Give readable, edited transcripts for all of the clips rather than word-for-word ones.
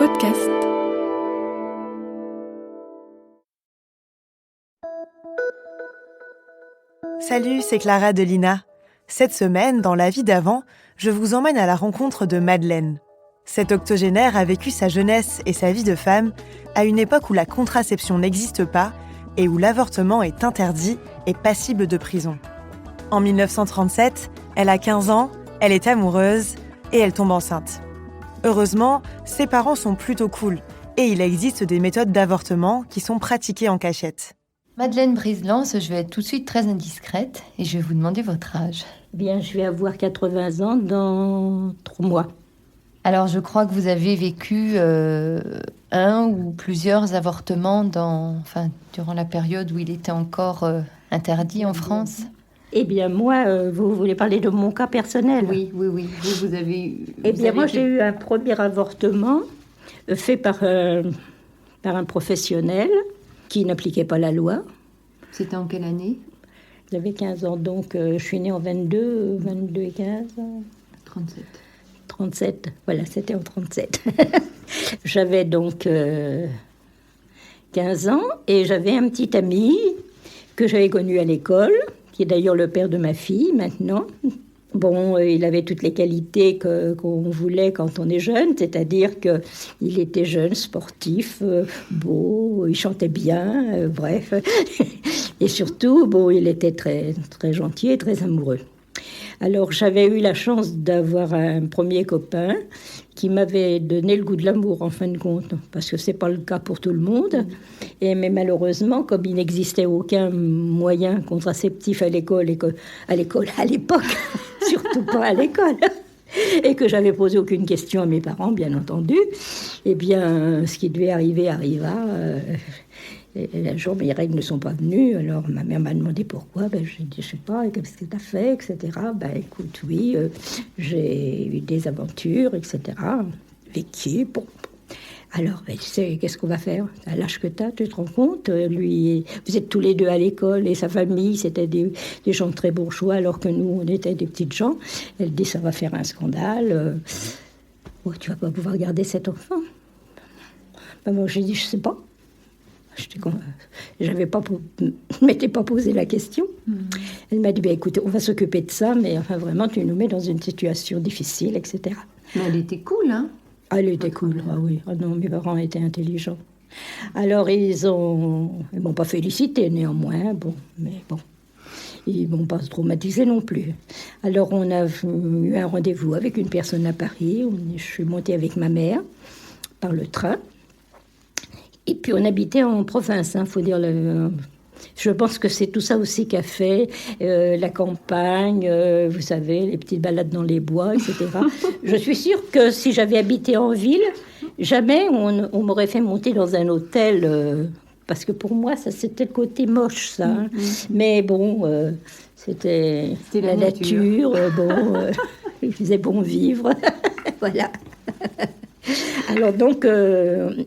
podcast. Salut, c'est Clara de Lina. Cette semaine, dans La vie d'avant, je vous emmène à la rencontre de Madeleine. Cette octogénaire a vécu sa jeunesse et sa vie de femme à une époque où la contraception n'existe pas et où l'avortement est interdit et passible de prison. En 1937, elle a 15 ans, elle est amoureuse et elle tombe enceinte. Heureusement, ses parents sont plutôt cool et il existe des méthodes d'avortement qui sont pratiquées en cachette. Madeleine Briselance, je vais être tout de suite très indiscrète et je vais vous demander votre âge. Bien, je vais avoir 80 ans dans 3 mois. Alors, je crois que vous avez vécu un ou plusieurs avortements durant la période où il était encore interdit en France. Eh bien, moi, vous voulez parler de mon cas personnel? Oui. Vous avez eu... Eh bien, moi, j'ai eu un premier avortement fait par un professionnel qui n'appliquait pas la loi. C'était en quelle année? J'avais 15 ans, donc je suis née en 22 et 15... 37, voilà, c'était en 37. J'avais donc 15 ans et j'avais un petit ami que j'avais connu à l'école, qui est d'ailleurs le père de ma fille maintenant. Bon, il avait toutes les qualités qu'on voulait quand on est jeune, c'est-à-dire qu'il était jeune, sportif, beau, il chantait bien, bref. Et surtout, bon, il était très, très gentil et très amoureux. Alors, j'avais eu la chance d'avoir un premier copain qui m'avait donné le goût de l'amour, en fin de compte, parce que c'est pas le cas pour tout le monde. Mais malheureusement, comme il n'existait aucun moyen contraceptif à l'époque, surtout pas à l'école, et que j'avais posé aucune question à mes parents, bien entendu, eh bien, ce qui devait arriver arriva. Et un jour, mes règles ne sont pas venues, alors ma mère m'a demandé pourquoi. J'ai dit, je sais pas, qu'est-ce que tu as fait, etc. Écoute, oui, j'ai eu des aventures, etc. Vécu, bon. Alors, tu sais, qu'est-ce qu'on va faire? À l'âge que tu as, tu te rends compte? Lui, vous êtes tous les deux à l'école et sa famille, c'était des gens de très bourgeois, alors que nous, on était des petites gens. Elle dit, ça va faire un scandale. Oh, tu vas pas pouvoir garder cet enfant. Moi, j'ai dit, je sais pas. Je ne m'étais pas posé la question. Elle m'a dit, écoute, on va s'occuper de ça, mais enfin, vraiment, tu nous mets dans une situation difficile, etc. Mais elle était cool, hein? Elle était cool, oui. Oh non, mes parents étaient intelligents. Alors, ils m'ont pas félicité, néanmoins, mais bon. Ils m'ont pas traumatisé non plus. Alors, on a eu un rendez-vous avec une personne à Paris. Je suis montée avec ma mère par le train. Et puis on habitait en province, faut dire. Je pense que c'est tout ça aussi qu'a fait la campagne, vous savez, les petites balades dans les bois, etc. Je suis sûre que si j'avais habité en ville, jamais on m'aurait fait monter dans un hôtel, parce que pour moi, ça c'était le côté moche, ça. Hein. Mais bon, c'était la nature, il faisait bon vivre, voilà. Alors donc,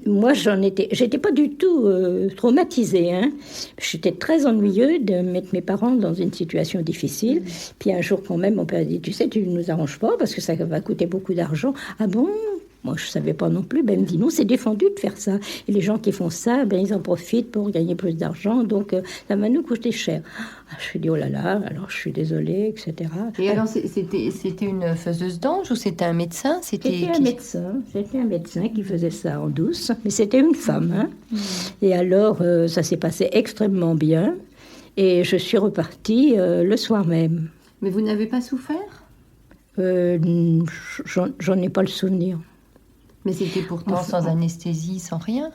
moi, j'étais pas du tout traumatisée. Hein. J'étais très ennuyeux de mettre mes parents dans une situation difficile. Puis un jour, quand même, mon père a dit, tu sais, tu ne nous arranges pas parce que ça va coûter beaucoup d'argent. Ah bon? Moi, je savais pas non plus. Il me dit, non, c'est défendu de faire ça. Et les gens qui font ça, ils en profitent pour gagner plus d'argent. Donc, ça va nous coûter cher. Je lui ai dit, oh là là, alors je suis désolée, etc. Et alors, c'était une faiseuse d'ange ou c'était un médecin? C'était un médecin qui faisait ça en douce. Mais c'était une femme. Hein. Et alors, ça s'est passé extrêmement bien. Et je suis repartie le soir même. Mais vous n'avez pas souffert? J'en ai pas le souvenir. Mais c'était pourtant sans anesthésie, sans rien?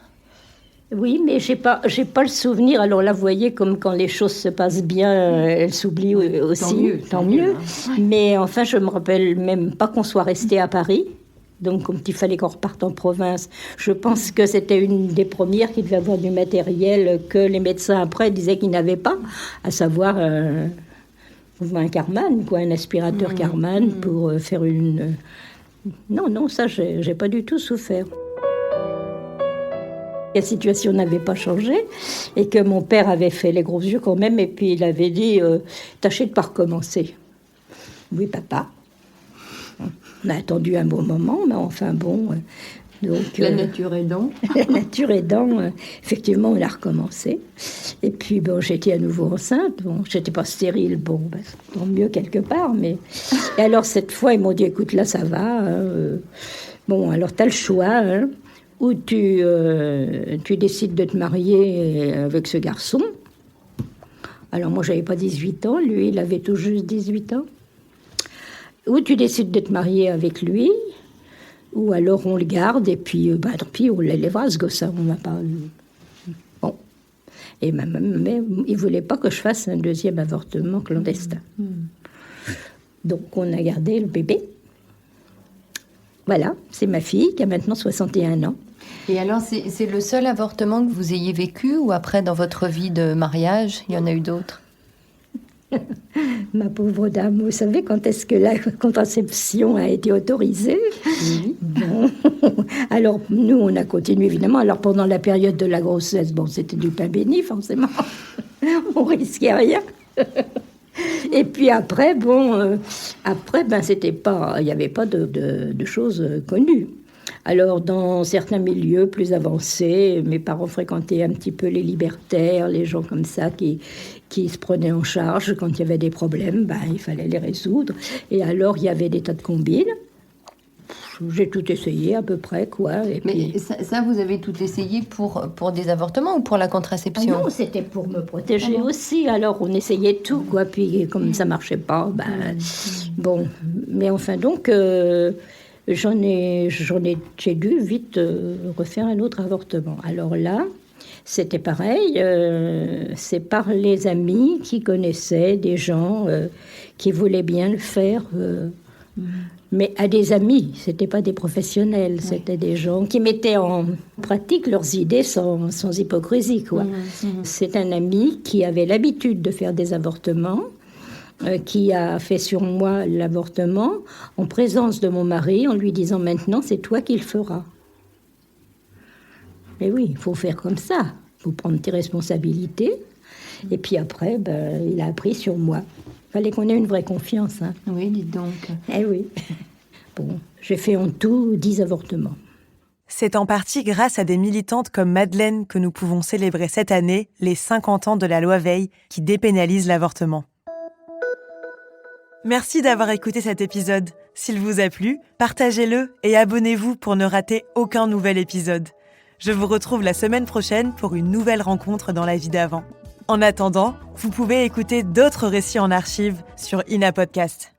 Oui, mais j'ai pas le souvenir. Alors là, vous voyez, comme quand les choses se passent bien, elles s'oublient aussi. Tant mieux. Hein. Mais enfin, je me rappelle même pas qu'on soit resté à Paris. Donc, comme il fallait qu'on reparte en province, je pense que c'était une des premières qui devait avoir du matériel que les médecins après disaient qu'ils n'avaient pas, à savoir un Karman, un aspirateur Karman pour faire une... Non, ça, j'ai pas du tout souffert. La situation n'avait pas changé et que mon père avait fait les gros yeux quand même et puis il avait dit tâchez de pas recommencer. Oui, papa. On a attendu un bon moment, mais enfin bon, Donc, La nature aidant. La nature aidant, effectivement, on a recommencé. Et puis, bon, j'étais à nouveau enceinte. Bon, j'étais pas stérile, bon, ben, tant mieux quelque part. Mais... Et alors, cette fois, ils m'ont dit, écoute, là, ça va. Bon, alors, tu as le choix. Ou tu décides de te marier avec ce garçon. Alors, moi, j'avais pas 18 ans. Lui, il avait tout juste 18 ans. Ou tu décides de te marier avec lui. Ou alors on le garde et puis, tant pis, on l'élèvera, ce gosse, on n'a pas... Bon. Et mais il ne voulait pas que je fasse un deuxième avortement clandestin. Donc on a gardé le bébé. Voilà, c'est ma fille qui a maintenant 61 ans. Et alors, c'est le seul avortement que vous ayez vécu ou après, dans votre vie de mariage, il y en a eu d'autres? Ma pauvre dame, vous savez quand est-ce que la contraception a été autorisée? Bon. Alors, nous, on a continué, évidemment. Alors, pendant la période de la grossesse, bon, c'était du pain béni, forcément. On risquait rien. Et puis après, bon, c'était pas... Il n'y avait pas de choses connues. Alors, dans certains milieux plus avancés, mes parents fréquentaient un petit peu les libertaires, les gens comme ça qui se prenaient en charge quand il y avait des problèmes, il fallait les résoudre. Et alors, il y avait des tas de combines. J'ai tout essayé à peu près, quoi. Et mais puis... ça, vous avez tout essayé pour des avortements ou pour la contraception? Non, c'était pour me protéger aussi. Alors, on essayait tout, quoi. Puis, comme ça marchait pas, bon. Mais enfin, donc... j'ai dû vite refaire un autre avortement. Alors là, c'était pareil, c'est par les amis qui connaissaient des gens qui voulaient bien le faire, mais à des amis, c'était pas des professionnels, c'était des gens qui mettaient en pratique leurs idées sans hypocrisie, quoi. C'est un ami qui avait l'habitude de faire des avortements, qui a fait sur moi l'avortement en présence de mon mari, en lui disant maintenant c'est toi qui le feras. Mais oui, il faut faire comme ça, il faut prendre tes responsabilités. Et puis après, il a appris sur moi. Il fallait qu'on ait une vraie confiance. Hein. Oui, dites donc. Eh oui. Bon, j'ai fait en tout 10 avortements. C'est en partie grâce à des militantes comme Madeleine que nous pouvons célébrer cette année les 50 ans de la loi Veil qui dépénalise l'avortement. Merci d'avoir écouté cet épisode. S'il vous a plu, partagez-le et abonnez-vous pour ne rater aucun nouvel épisode. Je vous retrouve la semaine prochaine pour une nouvelle rencontre dans la vie d'avant. En attendant, vous pouvez écouter d'autres récits en archives sur Ina Podcast.